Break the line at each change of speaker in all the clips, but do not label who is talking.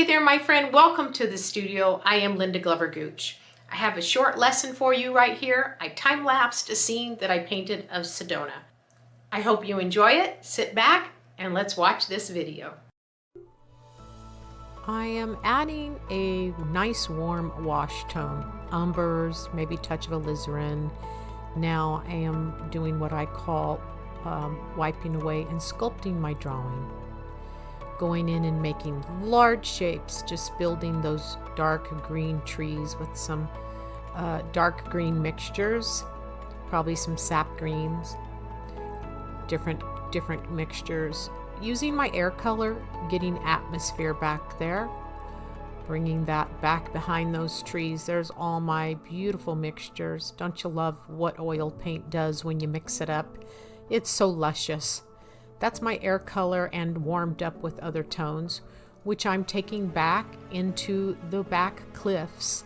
Hey there, my friend. Welcome to the studio. I am Linda Glover Gooch. I have a short lesson for you right here. I time-lapsed a scene that I painted of Sedona. I hope you enjoy it. Sit back and let's watch this video. I am adding a nice warm wash tone, umbers, maybe touch of alizarin. Now I am doing what I call wiping away and sculpting my drawing. Going in and making large shapes, just building those dark green trees with some dark green mixtures, probably some sap greens, different mixtures. Using my air color, getting atmosphere back there, bringing that back behind those trees. There's all my beautiful mixtures. Don't you love what oil paint does when you mix it up? It's so luscious. That's my air color and warmed up with other tones, which I'm taking back into the back cliffs.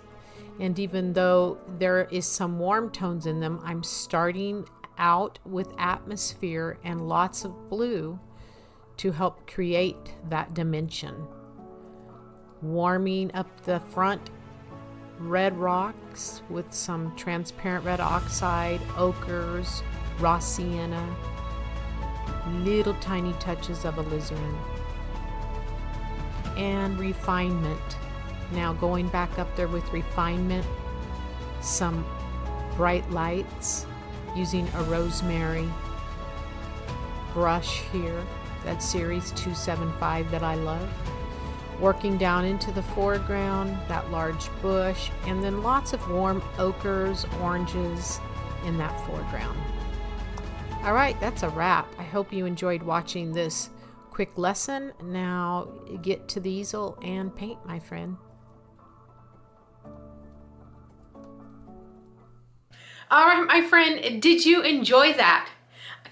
And even though there is some warm tones in them, I'm starting out with atmosphere and lots of blue to help create that dimension. Warming up the front red rocks with some transparent red oxide, ochres, raw sienna, little tiny touches of alizarin, and refinement. Now going back up there with refinement, some bright lights, using a rosemary brush here, that series 275 that I love. Working down into the foreground, that large bush, and then lots of warm ochres, oranges in that foreground. All right, that's a wrap. I hope you enjoyed watching this quick lesson. Now get to the easel and paint, my friend. All right, my friend, did you enjoy that?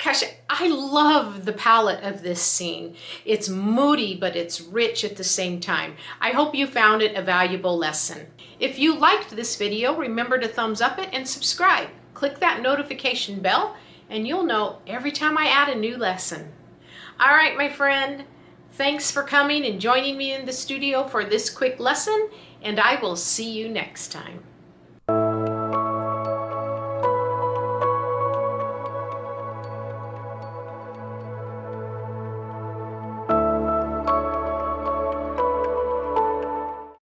Gosh, I love the palette of this scene. It's moody, but it's rich at the same time. I hope you found it a valuable lesson. If you liked this video, remember to thumbs up it and subscribe. Click that notification bell and you'll know every time I add a new lesson. All right, my friend, thanks for coming and joining me in the studio for this quick lesson, and I will see you next time.